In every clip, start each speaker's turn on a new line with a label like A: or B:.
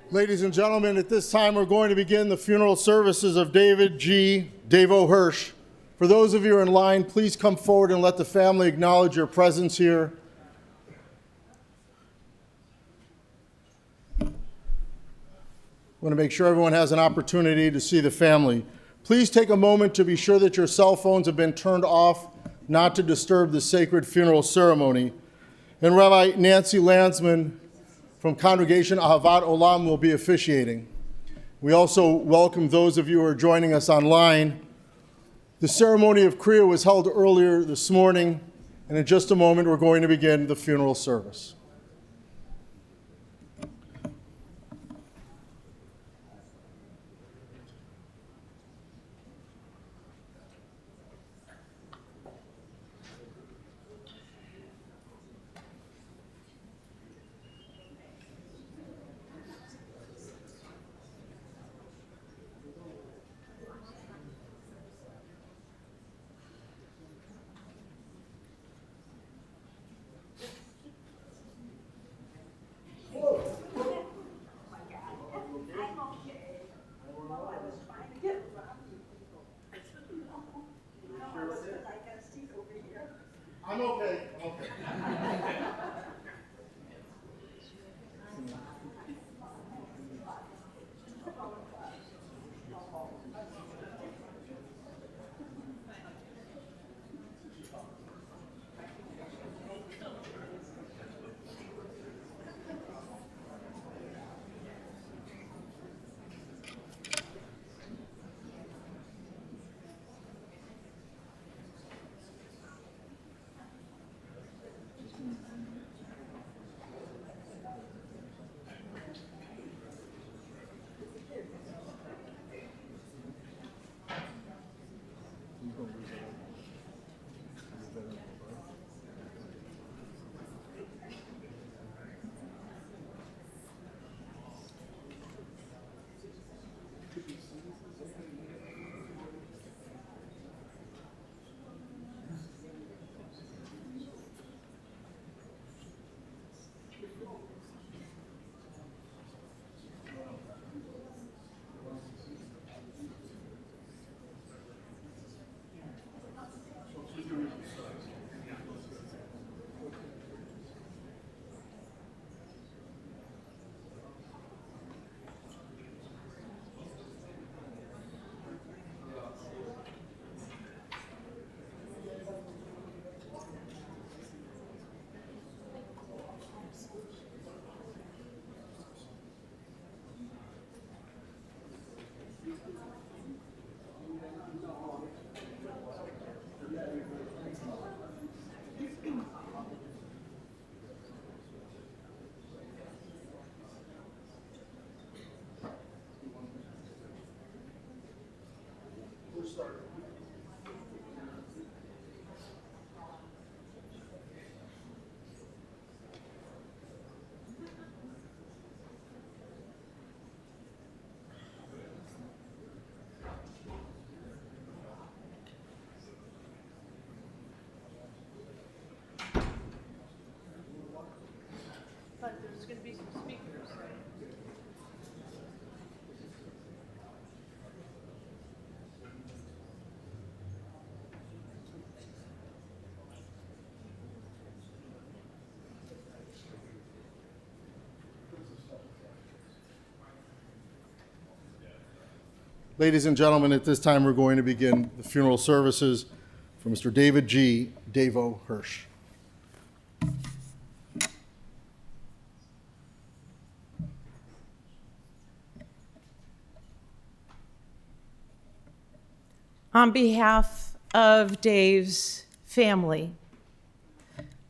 A: Ladies and gentlemen, at this time we're going to begin the funeral services of David G. Davo Hirsch. For those of you in line, please come forward and let the family acknowledge your presence here. I want to make sure everyone has an opportunity to see the family. Please take a moment to be sure that your cell phones have been turned off, not to disturb the sacred funeral ceremony. And Rabbi Nancy Landsman from Congregation Ahavat Olam will be officiating. We also welcome those of you who are joining us online. The ceremony of Kriya was held earlier this morning, and in just a moment we're going to begin the funeral service. I'm okay.
B: But there's going to be some speakers, right?
A: Ladies and gentlemen, at this time we're going to begin the funeral services for Mr. David G. Davo Hirsch.
B: On behalf of Dave's family,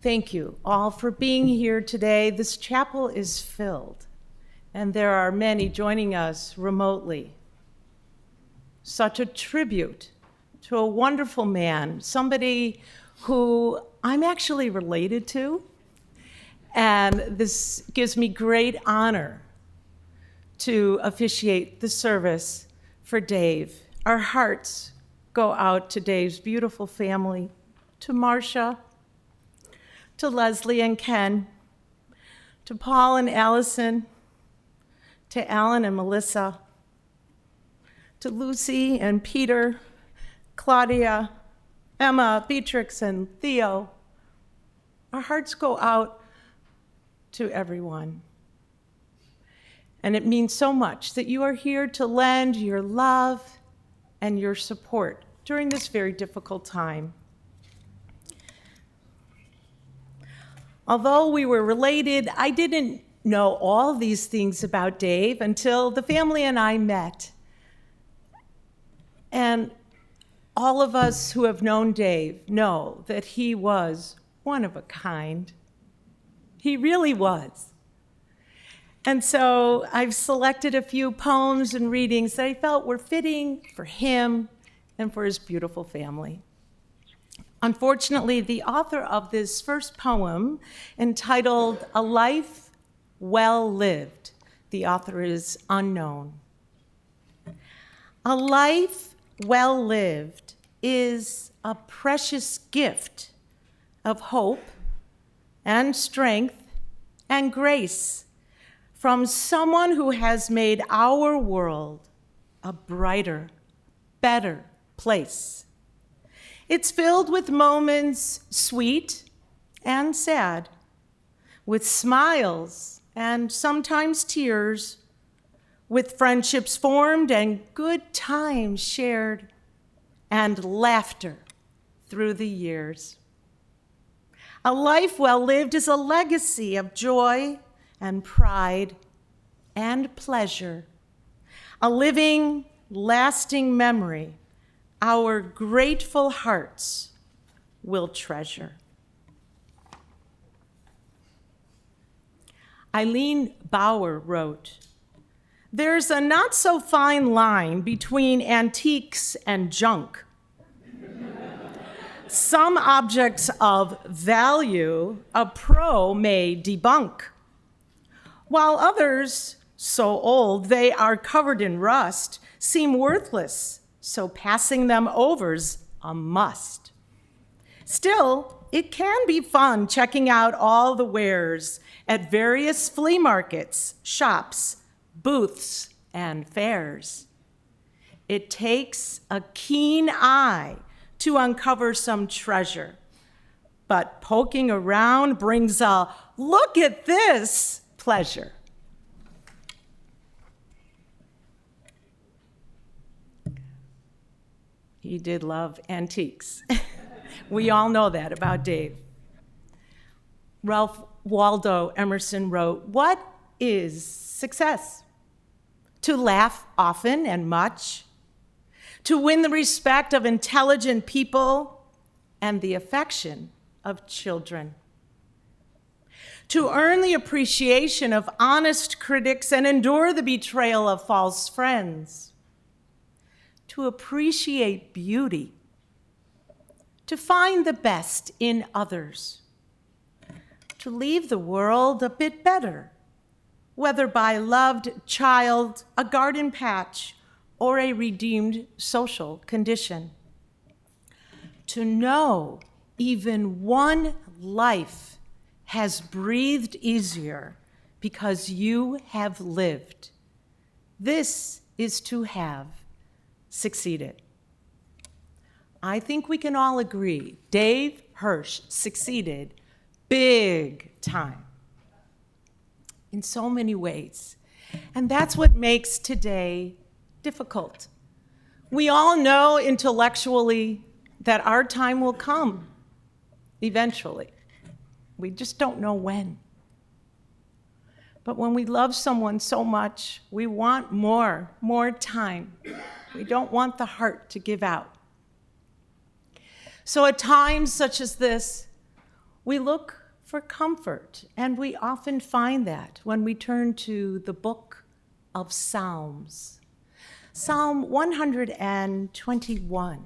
B: thank you all for being here today. This chapel is filled, and there are many joining us remotely. Such a tribute to a wonderful man, somebody who I'm actually related to, and this gives me great honor to officiate the service for Dave. Our hearts go out to Dave's beautiful family, to Marcia, to Leslie and Ken, to Paul and Alison, to Alan and Melissa, to Lucy and Peter, Claudia, Emma, Beatrix and Theo. Our hearts go out to everyone. And it means so much that you are here to lend your love and your support during this very difficult time. Although we were related, I didn't know all these things about Dave until the family and I met. And all of us who have known Dave know that he was one of a kind. He really was. And so I've selected a few poems and readings that I felt were fitting for him and for his beautiful family. Unfortunately, the author of this first poem, entitled A Life Well Lived, the author is unknown. A life well lived is a precious gift of hope and strength and grace from someone who has made our world a brighter, better place. It's filled with moments sweet and sad, with smiles and sometimes tears, with friendships formed and good times shared, and laughter through the years. A life well lived is a legacy of joy and pride and pleasure, a living, lasting memory our grateful hearts will treasure. Eileen Bauer wrote, "There's a not so fine line between antiques and junk. Some objects of value a pro may debunk, while others, so old they are covered in rust, seem worthless, so passing them over's a must. Still, it can be fun checking out all the wares at various flea markets, shops, booths, and fairs. It takes a keen eye to uncover some treasure, but poking around brings a look at this pleasure." He did love antiques. We all know that about Dave. Ralph Waldo Emerson wrote, "What is success? To laugh often and much, to win the respect of intelligent people and the affection of children, to earn the appreciation of honest critics and endure the betrayal of false friends, to appreciate beauty, to find the best in others, to leave the world a bit better, whether by a loved child, a garden patch, or a redeemed social condition. To know even one life has breathed easier because you have lived. This is to have succeeded." I think we can all agree Dave Hirsch succeeded big time in so many ways. And that's what makes today difficult. We all know intellectually that our time will come eventually. We just don't know when. But when we love someone so much, we want more time. We don't want the heart to give out. So at times such as this, we look for comfort, and we often find that when we turn to the book of Psalms. Psalm 121.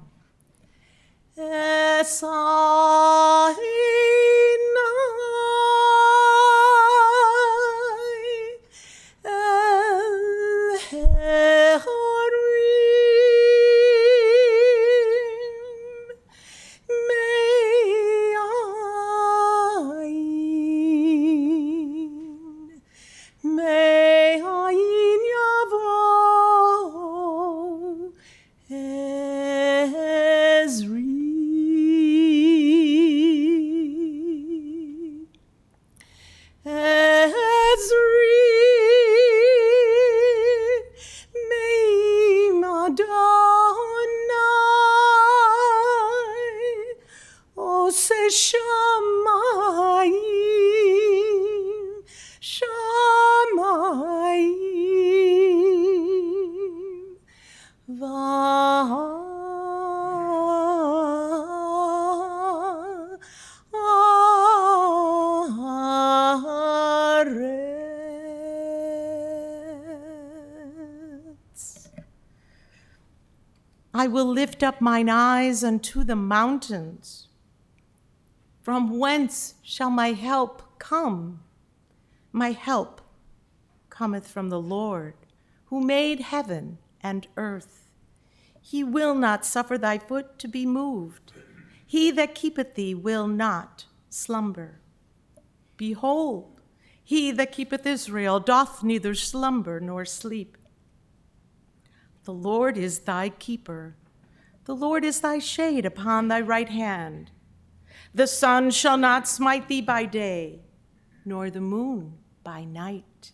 B: May I Shamayim, Shamayim, Va'aretz. I will lift up mine eyes unto the mountains. From whence shall my help come? My help cometh from the Lord, who made heaven and earth. He will not suffer thy foot to be moved. He that keepeth thee will not slumber. Behold, he that keepeth Israel doth neither slumber nor sleep. The Lord is thy keeper. The Lord is thy shade upon thy right hand. The sun shall not smite thee by day, nor the moon by night.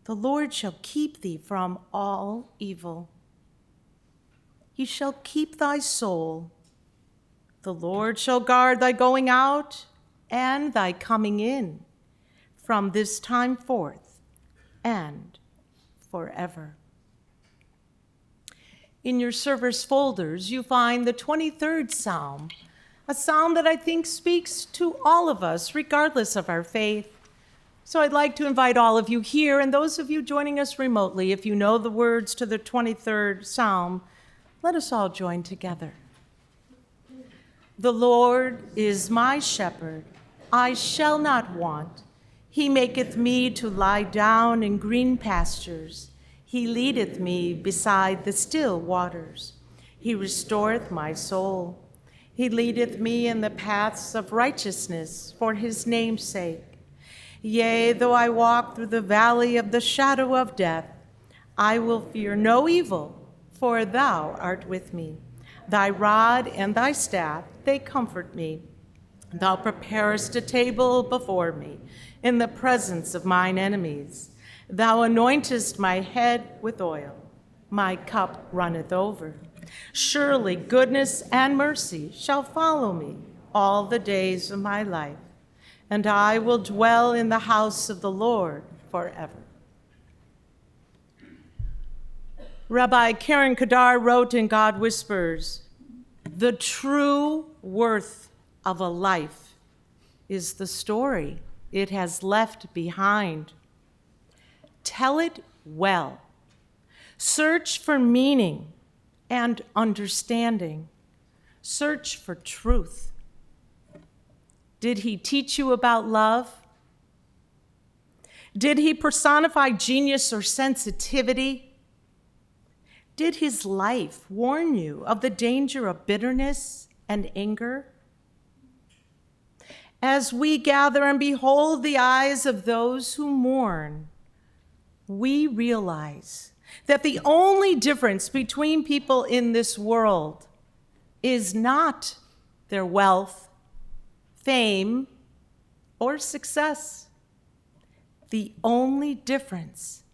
B: The Lord shall keep thee from all evil. He shall keep thy soul. The Lord shall guard thy going out and thy coming in from this time forth and forever. In your service folders, you find the 23rd Psalm, a psalm that I think speaks to all of us, regardless of our faith. So I'd like to invite all of you here, and those of you joining us remotely, if you know the words to the 23rd Psalm, let us all join together. The Lord is my shepherd, I shall not want. He maketh me to lie down in green pastures. He leadeth me beside the still waters. He restoreth my soul. He leadeth me in the paths of righteousness for his name's sake. Yea, though I walk through the valley of the shadow of death, I will fear no evil, for thou art with me. Thy rod and thy staff, they comfort me. Thou preparest a table before me in the presence of mine enemies. Thou anointest my head with oil. My cup runneth over. Surely goodness and mercy shall follow me all the days of my life, and I will dwell in the house of the Lord forever. Rabbi Karen Kadar wrote in God Whispers, "The true worth of a life is the story it has left behind. Tell it well. Search for meaning and understanding. Search for truth. Did he teach you about love? Did he personify genius or sensitivity? Did his life warn you of the danger of bitterness and anger? As we gather and behold the eyes of those who mourn, we realize that the only difference between people in this world is not their wealth, fame, or success. The only difference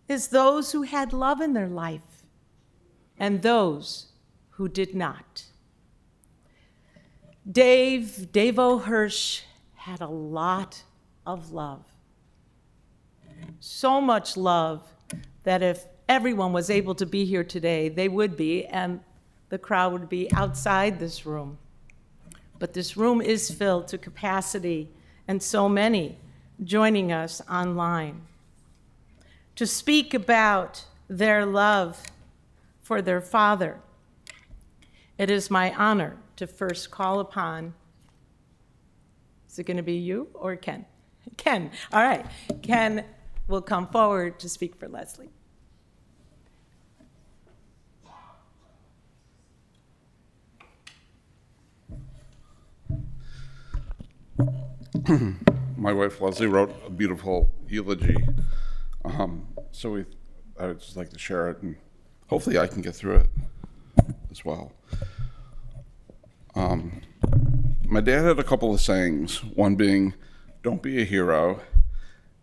B: is those who had love in their life and those who did not. Davo Hirsch had a lot of love. So much love that if everyone was able to be here today, they would be, and the crowd would be outside this room. But this room is filled to capacity, and so many joining us online to speak about their love for their father. It is my honor to first call upon, is it going to be you or Ken? Ken, all right. Ken will come forward to speak for Leslie.
C: My wife Leslie wrote a beautiful eulogy, so I would just like to share it, and hopefully I can get through it as well. My dad had a couple of sayings, one being, "Don't be a hero,"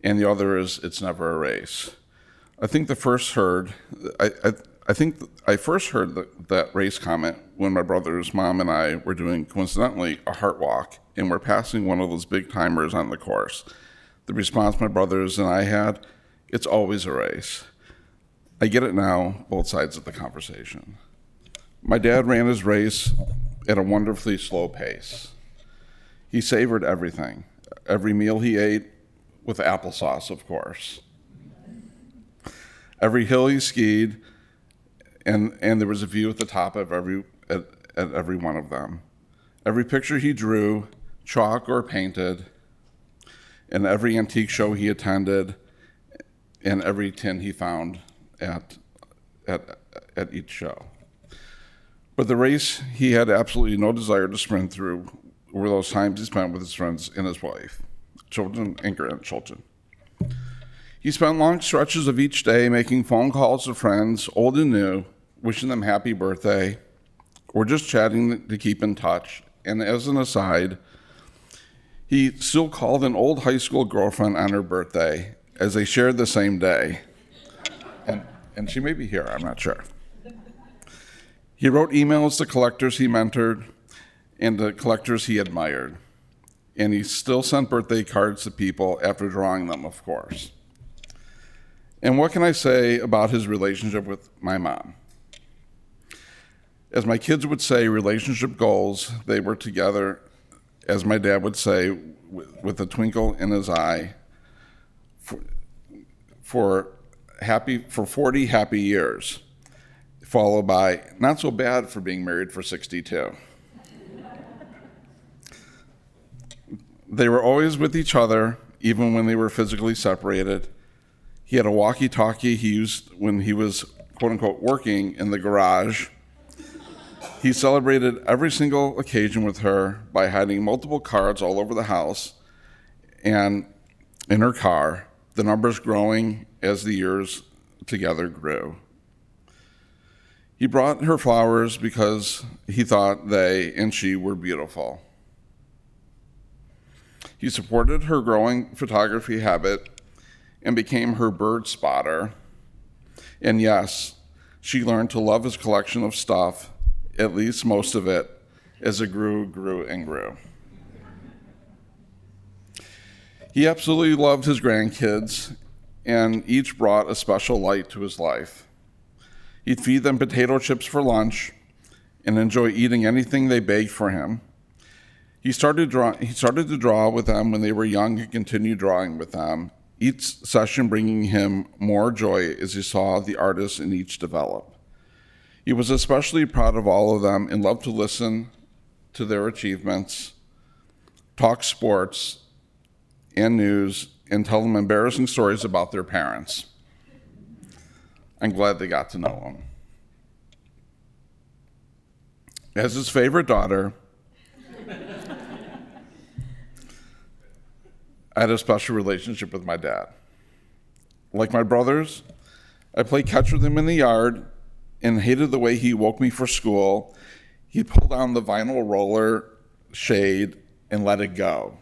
C: and the other is, "It's never a race." I think the first heard, I I think I first heard that race comment when my brother's mom and I were doing, coincidentally, a heart walk, and we're passing one of those big timers on the course. The response my brothers and I had, it's always a race. I get it now, both sides of the conversation. My dad ran his race at a wonderfully slow pace. He savored everything, every meal he ate, with applesauce, of course. Every hill he skied, and there was a view at the top of at every one of them. Every picture he drew, chalk or painted, and every antique show he attended, and every tin he found at each show. But the race he had absolutely no desire to sprint through were those times he spent with his friends and his wife, children and grandchildren. He spent long stretches of each day making phone calls to friends, old and new, wishing them happy birthday, or just chatting to keep in touch. And as an aside, he still called an old high school girlfriend on her birthday, as they shared the same day. And she may be here, I'm not sure. He wrote emails to collectors he mentored and to collectors he admired. And he still sent birthday cards to people after drawing them, of course. And what can I say about his relationship with my mom? As my kids would say, relationship goals, they were together, as my dad would say, with a twinkle in his eye, for 40 happy years, followed by not so bad for being married for 62. They were always with each other, even when they were physically separated. He had a walkie-talkie he used when he was, quote-unquote, working in the garage. He celebrated every single occasion with her by hiding multiple cards all over the house and in her car, the numbers growing as the years together grew. He brought her flowers because he thought they and she were beautiful. He supported her growing photography habit and became her bird spotter. And yes, she learned to love his collection of stuff, at least most of it, as it grew and grew. He absolutely loved his grandkids, and each brought a special light to his life. He'd feed them potato chips for lunch and enjoy eating anything they begged for him. He started to draw with them when they were young and continued drawing with them, each session bringing him more joy as he saw the artists in each develop. He was especially proud of all of them and loved to listen to their achievements, talk sports and news, and tell them embarrassing stories about their parents. I'm glad they got to know him. As his favorite daughter, I had a special relationship with my dad. Like my brothers, I played catch with him in the yard and hated the way he woke me for school. He'd pull down the vinyl roller shade and let it go.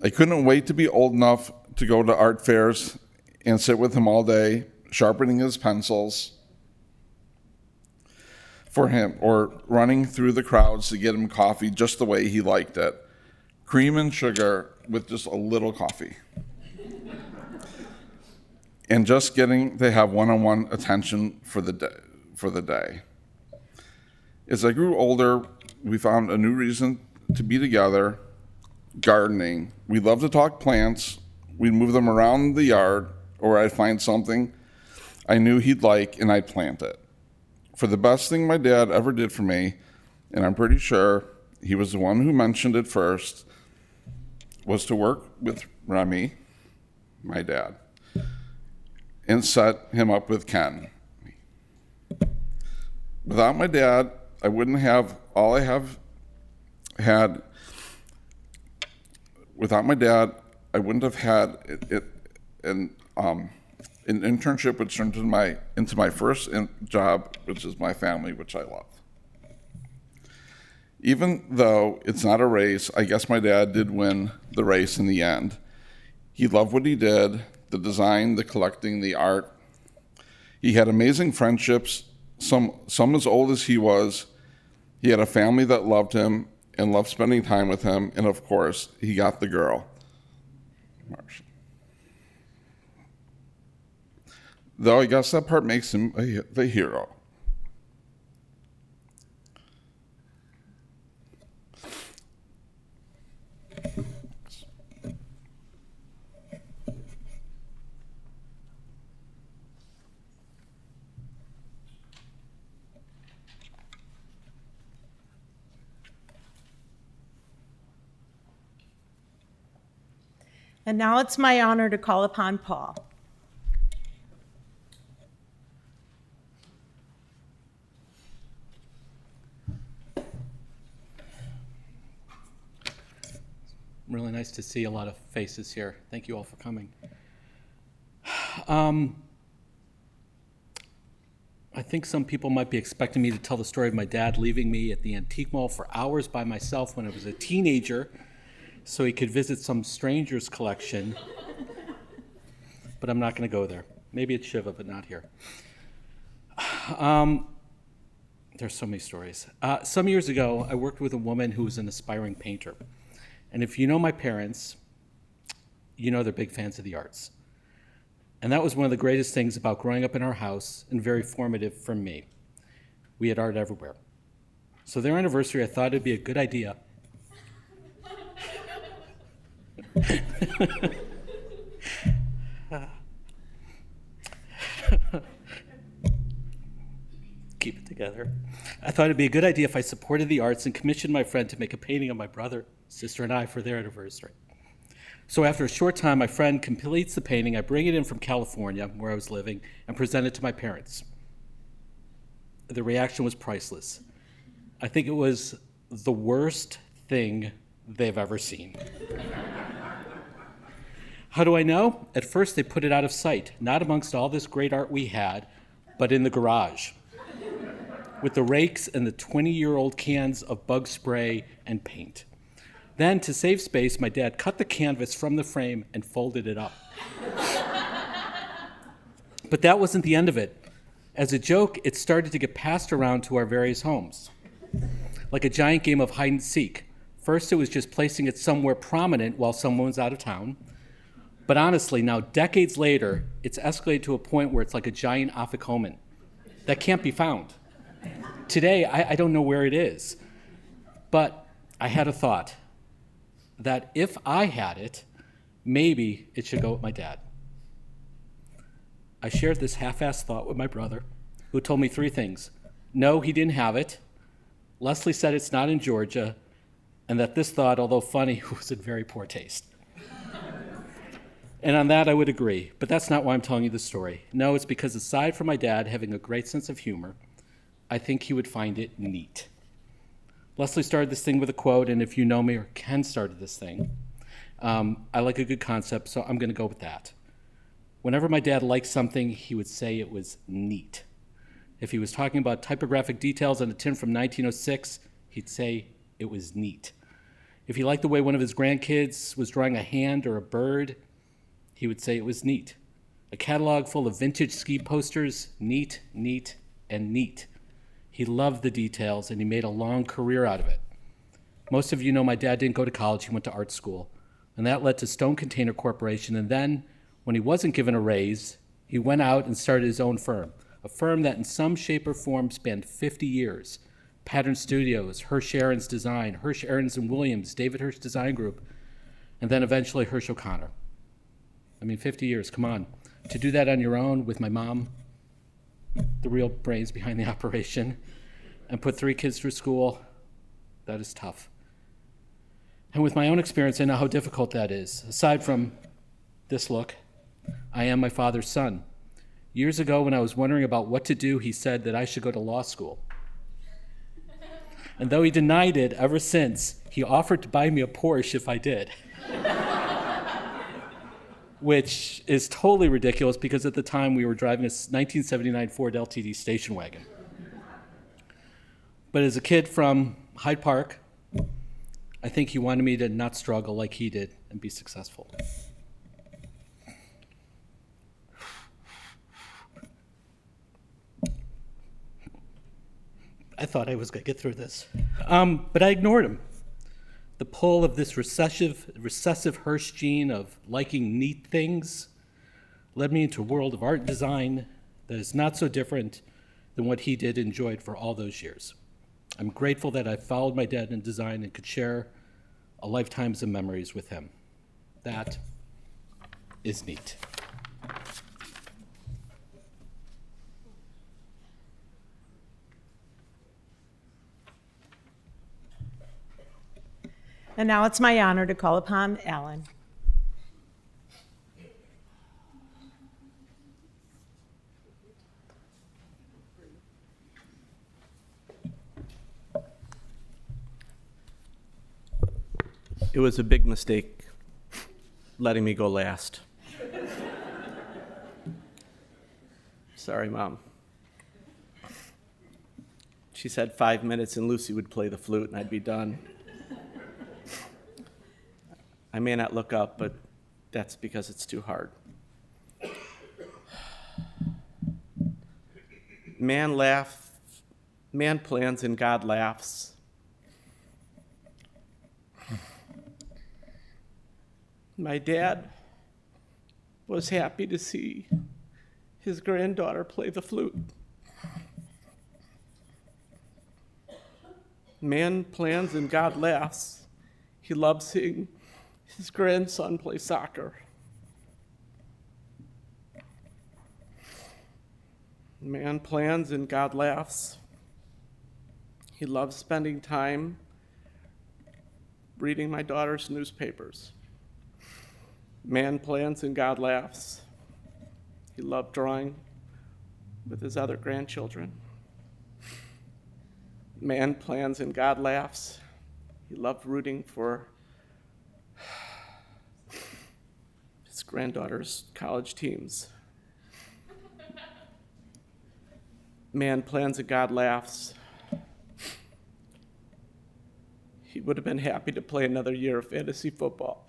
C: I couldn't wait to be old enough to go to art fairs and sit with him all day, sharpening his pencils for him, or running through the crowds to get him coffee just the way he liked it. Cream and sugar with just a little coffee. And just getting to have one-on-one attention for the day. As I grew older, we found a new reason to be together, gardening. We loved to talk plants. We'd move them around the yard, or I'd find something I knew he'd like and I'd plant it. For the best thing my dad ever did for me, and I'm pretty sure he was the one who mentioned it first, was to work with Remy, my dad, and set him up with Ken. Without my dad, I wouldn't have all I have had. Without my dad, I wouldn't have had an internship, which turned into my first job, which is my family, which I love. Even though it's not a race, I guess my dad did win the race in the end. He loved what he did, the design, the collecting, the art. He had amazing friendships, some as old as he was. He had a family that loved him and loved spending time with him. And of course, he got the girl, Marcia. Though I guess that part makes him the hero.
B: And now it's my honor to call upon Paul.
D: Really nice to see a lot of faces here. Thank you all for coming. I think some people might be expecting me to tell the story of my dad leaving me at the antique mall for hours by myself when I was a teenager so he could visit some stranger's collection. But I'm not going to go there. Maybe at Shiva, but not here. There's so many stories. Some years ago, I worked with a woman who was an aspiring painter. And if you know my parents, you know they're big fans of the arts. And that was one of the greatest things about growing up in our house and very formative for me. We had art everywhere. So their anniversary, I thought it'd be a good idea. Keep it together. I thought it'd be a good idea if I supported the arts and commissioned my friend to make a painting of my brother, sister, and I for their anniversary. So after a short time, my friend completes the painting. I bring it in from California, where I was living, and present it to my parents. The reaction was priceless. I think it was the worst thing they've ever seen. How do I know? At first, they put it out of sight, not amongst all this great art we had, but in the garage, with the rakes and the 20-year-old cans of bug spray and paint. Then, to save space, my dad cut the canvas from the frame and folded it up. But that wasn't the end of it. As a joke, it started to get passed around to our various homes, like a giant game of hide and seek. First, it was just placing it somewhere prominent while someone was out of town. But honestly, now decades later, it's escalated to a point where it's like a giant afikoman that can't be found. Today, I don't know where it is. But I had a thought that if I had it, maybe it should go with my dad. I shared this half-assed thought with my brother, who told me three things. No, he didn't have it. Leslie said it's not in Georgia, and that this thought, although funny, was in very poor taste. And on that, I would agree, but that's not why I'm telling you the story. No, it's because aside from my dad having a great sense of humor, I think he would find it neat. Leslie started this thing with a quote, and if you know me, or Ken started this thing, I like a good concept, so I'm going to go with that. Whenever my dad liked something, he would say it was neat. If he was talking about typographic details on a tin from 1906, he'd say it was neat. If he liked the way one of his grandkids was drawing a hand or a bird, he would say it was neat. A catalog full of vintage ski posters, neat, neat, and neat. He loved the details, and he made a long career out of it. Most of you know my dad didn't go to college, he went to art school. And that led to Stone Container Corporation, and then, when he wasn't given a raise, he went out and started his own firm, a firm that in some shape or form spanned 50 years. Pattern Studios, Hirsch Aarons Design, Hirsch Aarons and Williams, David Hirsch Design Group, and then eventually Hirsch O'Connor. 50 years, come on. To do that on your own with my mom, the real brains behind the operation, and put 3 kids through school, that is tough. And with my own experience, I know how difficult that is. Aside from this look, I am my father's son. Years ago, when I was wondering about what to do, he said that I should go to law school. And though he denied it ever since, he offered to buy me a Porsche if I did. Which is totally ridiculous because at the time we were driving a 1979 Ford LTD station wagon. But as a kid from Hyde Park, I think he wanted me to not struggle like he did and be successful. I thought I was going to get through this. But I ignored him. The pull of this recessive Hirsch gene of liking neat things led me into a world of art and design that is not so different than what he did and enjoyed for all those years. I'm grateful that I followed my dad in design and could share a lifetime's of memories with him. That is neat.
B: And now it's my honor to call upon Alan.
E: It was a big mistake letting me go last. Sorry, Mom. She said 5 minutes and Lucy would play the flute and I'd be done. I may not look up, but that's because it's too hard. Man plans and God laughs. My dad was happy to see his granddaughter play the flute. Man plans and God laughs. He loves seeing his grandson play soccer. Man plans and God laughs. He loves spending time reading my daughter's newspapers. Man plans and God laughs. He loved drawing with his other grandchildren. Man plans and God laughs. He loved rooting for his granddaughter's college teams. Man plans and God laughs. He would have been happy to play another year of fantasy football.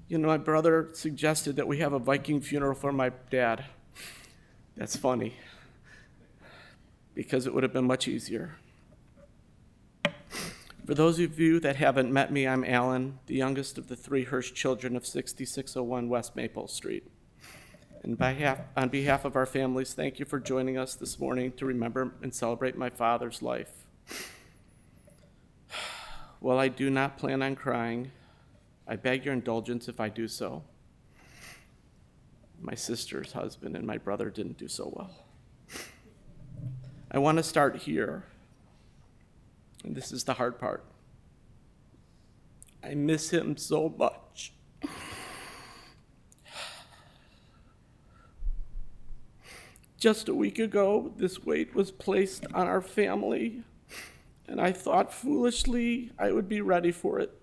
E: You know, my brother suggested that we have a Viking funeral for my dad. That's funny, because it would have been much easier. For those of you that haven't met me, I'm Alan, the youngest of the 3 Hirsch children of 6601 West Maple Street. And on behalf of our families, thank you for joining us this morning to remember and celebrate my father's life. While I do not plan on crying, I beg your indulgence if I do so. My sister's husband and my brother didn't do so well. I want to start here, and this is the hard part. I miss him so much. Just a week ago, this weight was placed on our family, and I thought foolishly I would be ready for it.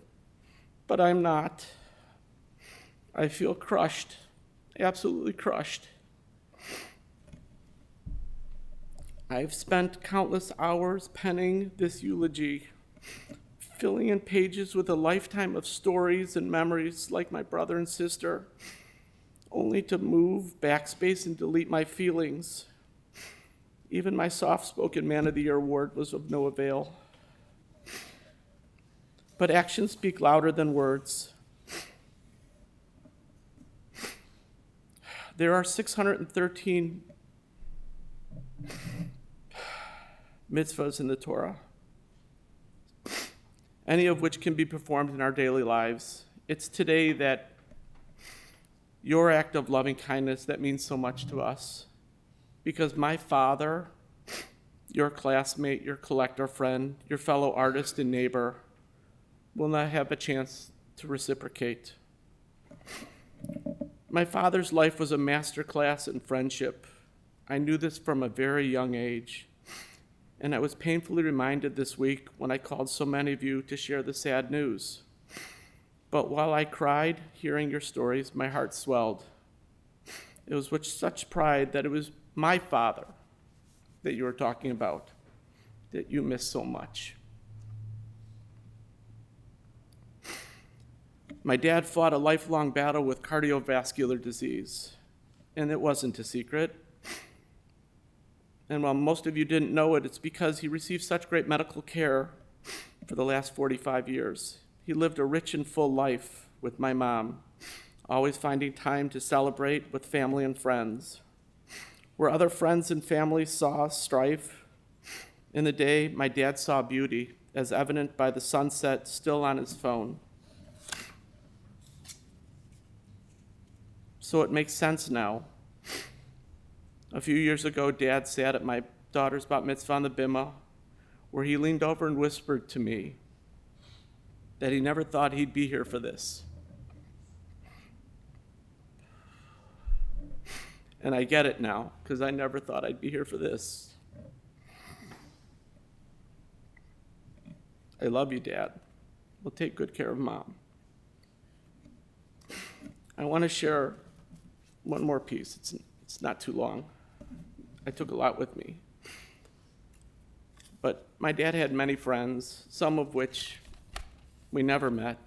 E: But I'm not. I feel crushed, absolutely crushed. I've spent countless hours penning this eulogy, filling in pages with a lifetime of stories and memories like my brother and sister, only to move, backspace, and delete my feelings. Even my soft-spoken Man of the Year award was of no avail. But actions speak louder than words. There are 613 mitzvahs in the Torah, any of which can be performed in our daily lives. It's today that your act of loving kindness that means so much to us, because my father, your classmate, your collector friend, your fellow artist and neighbor, will not have a chance to reciprocate. My father's life was a masterclass in friendship. I knew this from a very young age, and I was painfully reminded this week when I called so many of you to share the sad news. But while I cried hearing your stories, my heart swelled. It was with such pride that it was my father that you were talking about, that you miss so much. My dad fought a lifelong battle with cardiovascular disease, and it wasn't a secret. And while most of you didn't know it, it's because he received such great medical care for the last 45 years. He lived a rich and full life with my mom, always finding time to celebrate with family and friends. Where other friends and family saw strife, in the day, my dad saw beauty, as evident by the sunset still on his phone. So it makes sense now. A few years ago, Dad sat at my daughter's bat mitzvah on the bimah, where he leaned over and whispered to me that he never thought he'd be here for this. And I get it now, because I never thought I'd be here for this. I love you, Dad. We'll take good care of Mom. I want to share one more piece. It's not too long. I took a lot with me. But my dad had many friends, some of which we never met,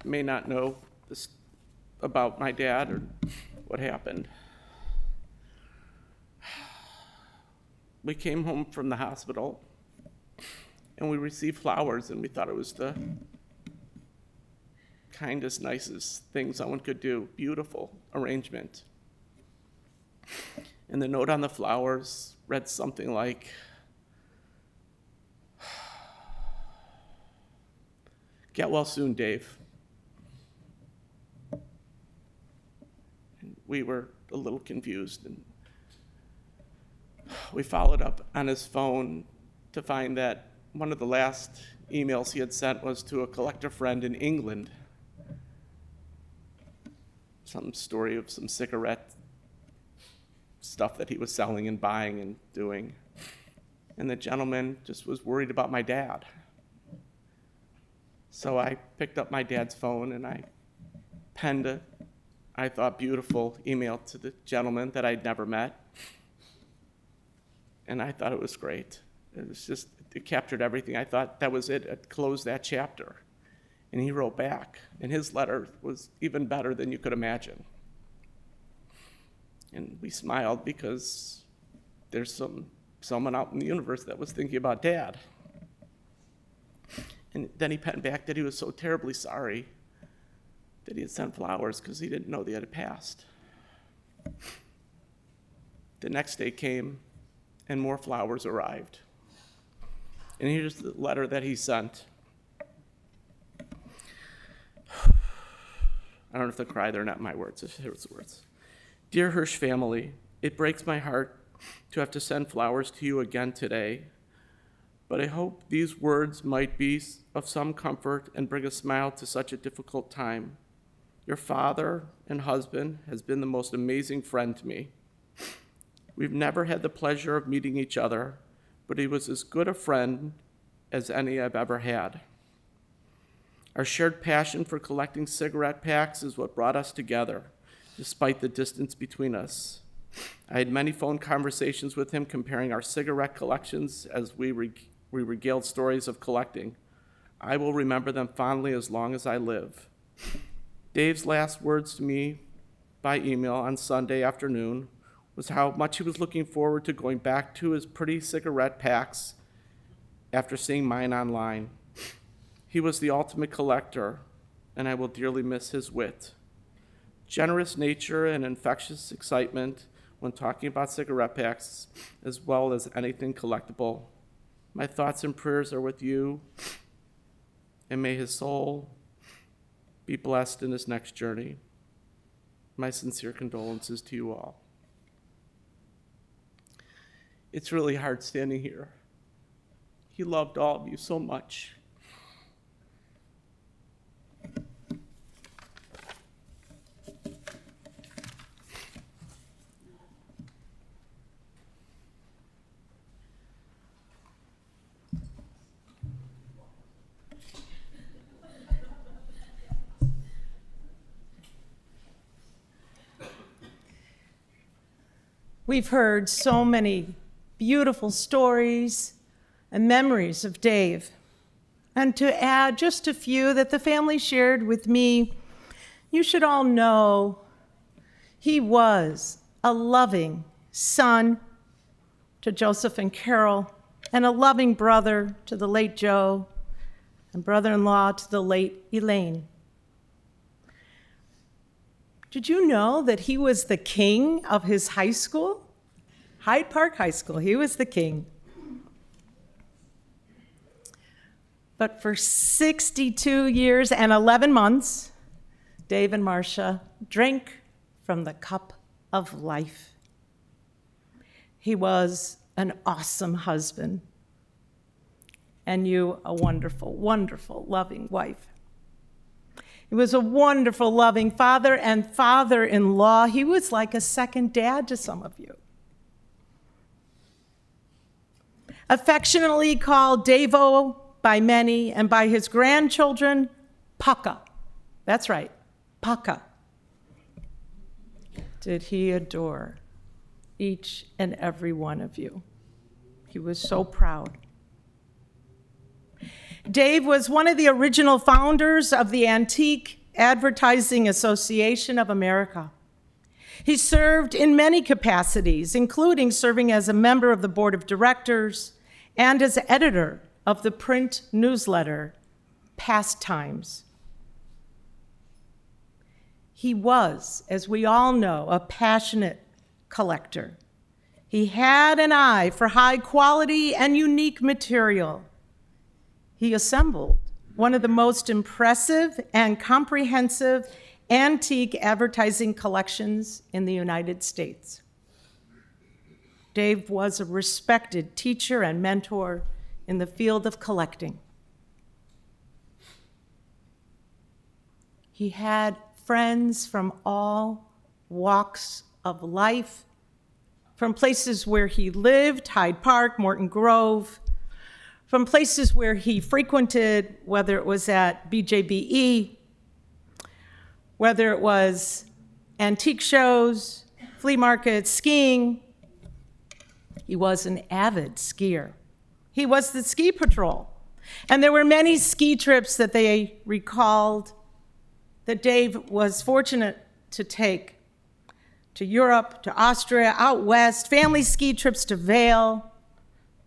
E: may not know this about my dad or what happened. We came home from the hospital and we received flowers, and we thought it was the kindest, nicest thing someone could do. Beautiful arrangement. And the note on the flowers read something like, "Get well soon, Dave." And we were a little confused, and we followed up on his phone to find that one of the last emails he had sent was to a collector friend in England. Some story of some cigarette stuff that he was selling and buying and doing. And the gentleman just was worried about my dad. So I picked up my dad's phone and I penned a, I thought, beautiful email to the gentleman that I'd never met. And I thought it was great. It was just, it captured everything. I thought that was it. It closed that chapter. And he wrote back. And his letter was even better than you could imagine. And we smiled because there's someone out in the universe that was thinking about Dad. And then he penned back that he was so terribly sorry that he had sent flowers because he didn't know they had passed. The next day came, and more flowers arrived. And here's the letter that he sent. I don't have to cry, they're not my words. Here's the words. "Dear Hirsch family, it breaks my heart to have to send flowers to you again today, but I hope these words might be of some comfort and bring a smile to such a difficult time. Your father and husband has been the most amazing friend to me. We've never had the pleasure of meeting each other, but he was as good a friend as any I've ever had. Our shared passion for collecting cigarette packs is what brought us together, despite the distance between us. I had many phone conversations with him comparing our cigarette collections as we regaled stories of collecting. I will remember them fondly as long as I live. Dave's last words to me by email on Sunday afternoon was how much he was looking forward to going back to his pretty cigarette packs after seeing mine online. He was the ultimate collector, and I will dearly miss his wit, generous nature, and infectious excitement when talking about cigarette packs, as well as anything collectible. My thoughts and prayers are with you, and may his soul be blessed in his next journey. My sincere condolences to you all." It's really hard standing here. He loved all of you so much.
B: We've heard so many beautiful stories and memories of Dave. And to add just a few that the family shared with me, you should all know he was a loving son to Joseph and Carol, and a loving brother to the late Joe, and brother-in-law to the late Elaine. Did you know that he was the king of his high school? Hyde Park High School, he was the king. But for 62 years and 11 months, Dave and Marcia drank from the cup of life. He was an awesome husband, and you a wonderful, wonderful, loving wife. He was a wonderful, loving father and father-in-law. He was like a second dad to some of you. Affectionately called Davo by many and by his grandchildren, Paka. That's right, Paka. Did he adore each and every one of you. He was so proud. Dave was one of the original founders of the Antique Advertising Association of America. He served in many capacities, including serving as a member of the board of directors and as editor of the print newsletter, Pastimes. He was, as we all know, a passionate collector. He had an eye for high quality and unique material. He assembled one of the most impressive and comprehensive antique advertising collections in the United States. Dave was a respected teacher and mentor in the field of collecting. He had friends from all walks of life, from places where he lived, Hyde Park, Morton Grove, from places where he frequented, whether it was at BJBE, whether it was antique shows, flea markets, skiing. He was an avid skier. He was the ski patrol. And there were many ski trips that they recalled that Dave was fortunate to take to Europe, to Austria, out west, family ski trips to Vail,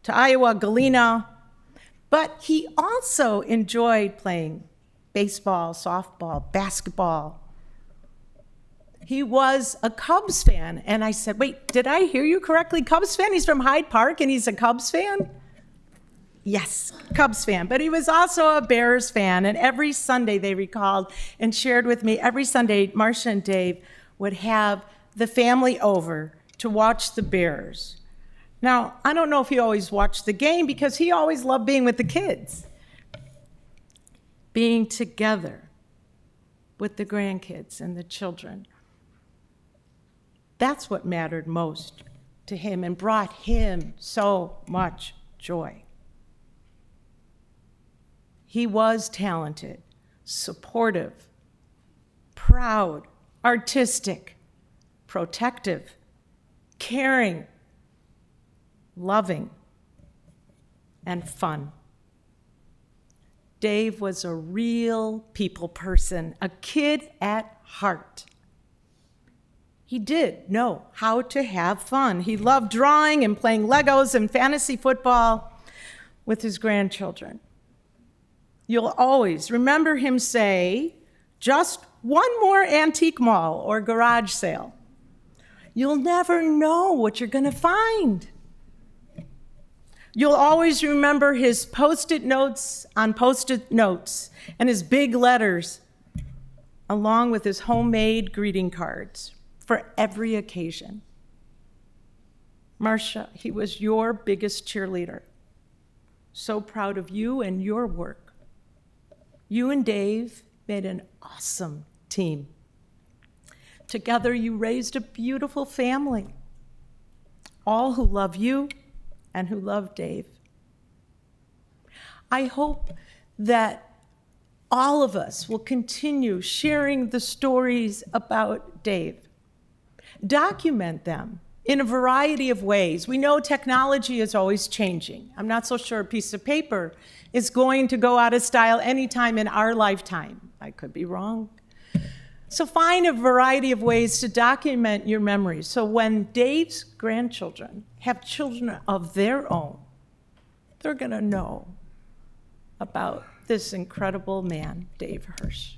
B: to Iowa, Galena. But he also enjoyed playing baseball, softball, basketball. He was a Cubs fan. And I said, wait, did I hear you correctly? Cubs fan? He's from Hyde Park and he's a Cubs fan? Yes, Cubs fan. But he was also a Bears fan. And every Sunday they recalled and shared with me, every Sunday, Marcia and Dave would have the family over to watch the Bears. Now, I don't know if he always watched the game because he always loved being with the kids, being together with the grandkids and the children. That's what mattered most to him and brought him so much joy. He was talented, supportive, proud, artistic, protective, caring, loving, and fun. Dave was a real people person, a kid at heart. He did know how to have fun. He loved drawing and playing Legos and fantasy football with his grandchildren. You'll always remember him say, just one more antique mall or garage sale. You'll never know what you're going to find. You'll always remember his Post-it notes on Post-it notes and his big letters, along with his homemade greeting cards for every occasion. Marcia, he was your biggest cheerleader. So proud of you and your work. You and Dave made an awesome team. Together, you raised a beautiful family, all who love you and who love Dave. I hope that all of us will continue sharing the stories about Dave. Document them in a variety of ways. We know technology is always changing. I'm not so sure a piece of paper is going to go out of style anytime in our lifetime. I could be wrong. So find a variety of ways to document your memories. So when Dave's grandchildren have children of their own, they're going to know about this incredible man, Dave Hirsch.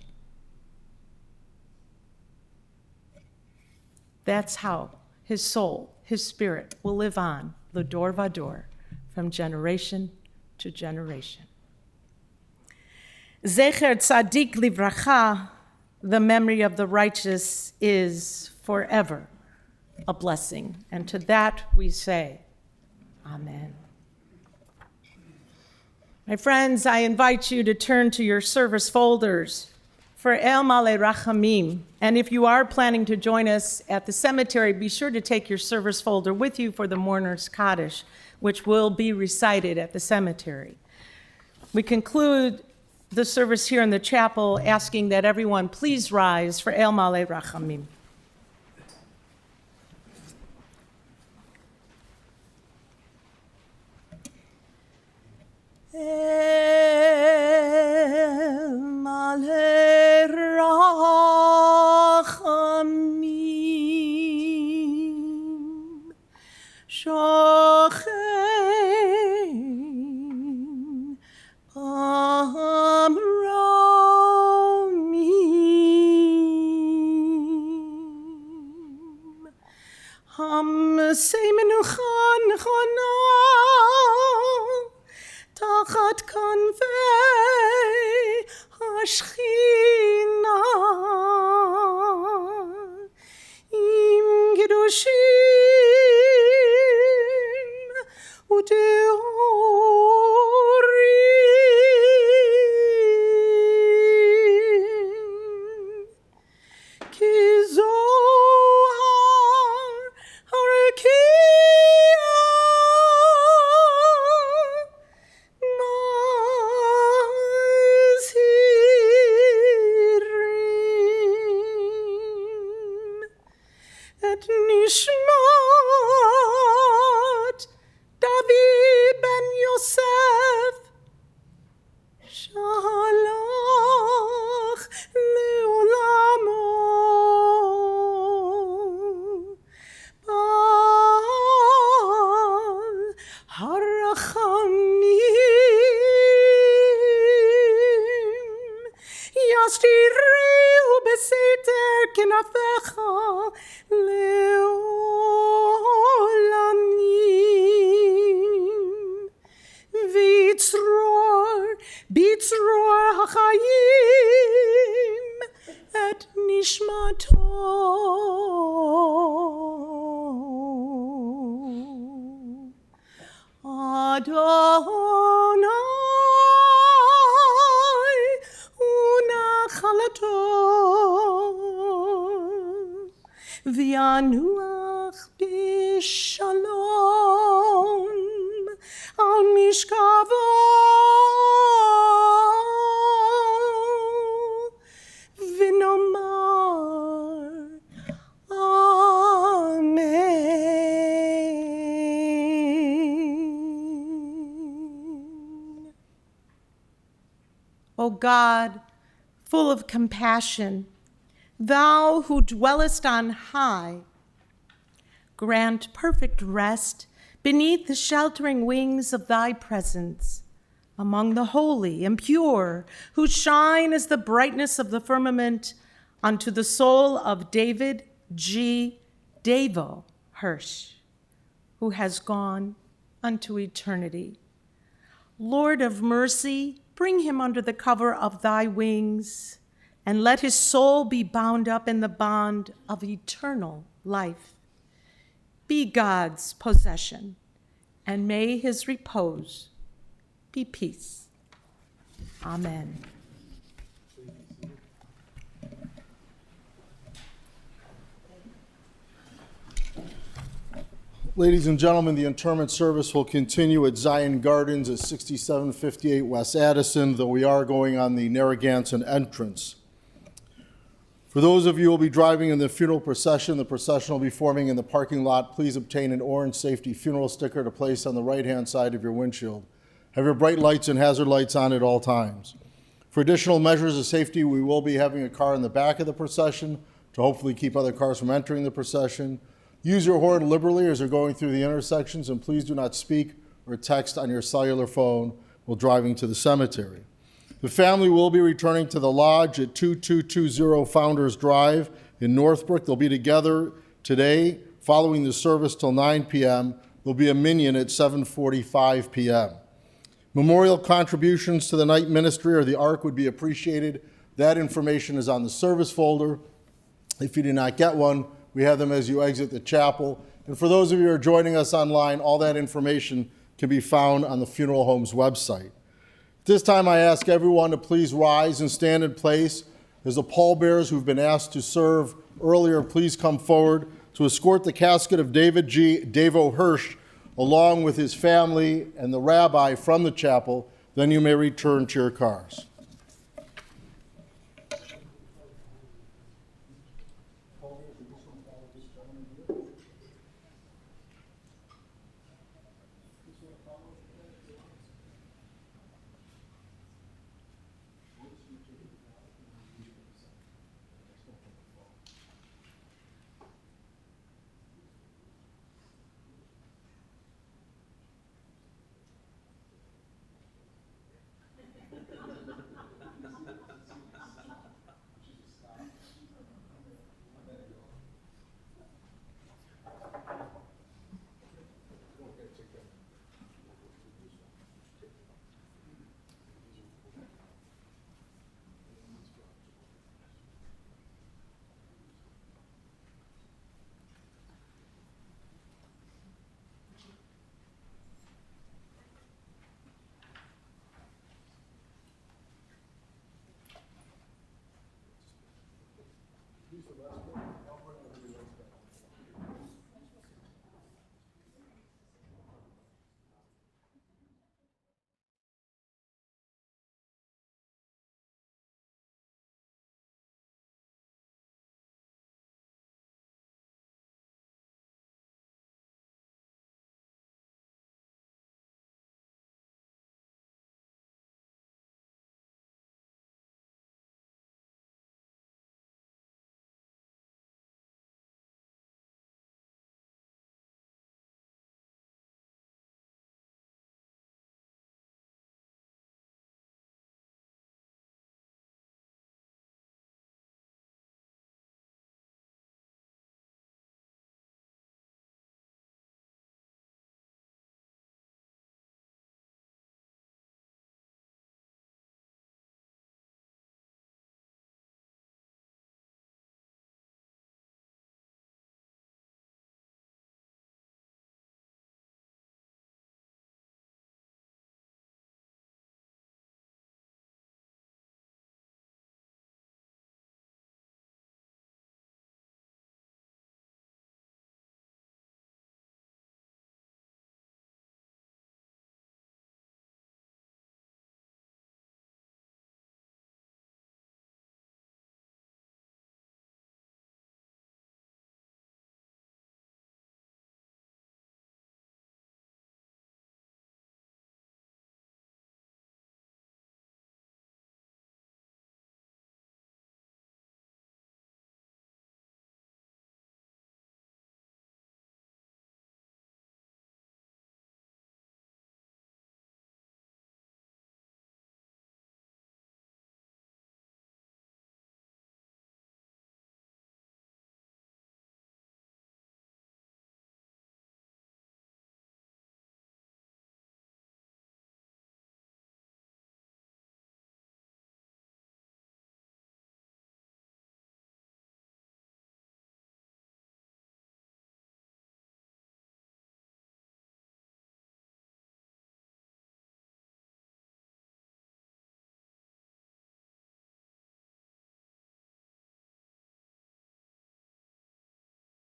B: That's how his soul, his spirit will live on, l'dor vador, from generation to generation. Zecher Tzadik Livracha, the memory of the righteous, is forever a blessing. And to that we say, Amen. My friends, I invite you to turn to your service folders for El Male Rachamim. And if you are planning to join us at the cemetery, be sure to take your service folder with you for the mourner's Kaddish, which will be recited at the cemetery. We conclude the service here in the chapel asking that everyone please rise for El Male Rachamim. El Male Rachamim Shochein Amromim Ham Seimenuchan Chana Tachat Kanvei Hashchina Im Gedushim Uteorim Ki Zohar Harakia Et Nishmat David ben Yosef Shalach Leolamo Bal Harachamim Yastiriu Beseter Kenafecha Leolanim Bitzror HaChayim Et Nishmato Adonai Unachalato V'yanuach b'shalom al mishkavo v'nomar Amen. O God, full of compassion, Thou who dwellest on high, grant perfect rest beneath the sheltering wings of thy presence, among the holy and pure, who shine as the brightness of the firmament, unto the soul of David G. Davo Hirsch, who has gone unto eternity. Lord of mercy, bring him under the cover of thy wings, and let his soul be bound up in the bond of eternal life. Be God's possession, and may his repose be peace. Amen.
A: Ladies and gentlemen, the interment service will continue at Zion Gardens at 6758 West Addison, though we are going on the Narragansett entrance. For those of you who will be driving in the funeral procession, the procession will be forming in the parking lot. Please obtain an orange safety funeral sticker to place on the right-hand side of your windshield. Have your bright lights and hazard lights on at all times. For additional measures of safety, we will be having a car in the back of the procession to hopefully keep other cars from entering the procession. Use your horn liberally as you're going through the intersections, and please do not speak or text on your cellular phone while driving to the cemetery. The family will be returning to the lodge at 2220 Founders Drive in Northbrook. They'll be together today following the service till 9 p.m. There'll be a minion at 7:45 p.m. Memorial contributions to the night ministry or the Ark would be appreciated. That information is on the service folder. If you did not get one, we have them as you exit the chapel. And for those of you who are joining us online, all that information can be found on the funeral home's website. At this time, I ask everyone to please rise and stand in place as the pallbearers who've been asked to serve earlier, please come forward to escort the casket of Davo Hirsch along with his family and the rabbi from the chapel. Then you may return to your cars.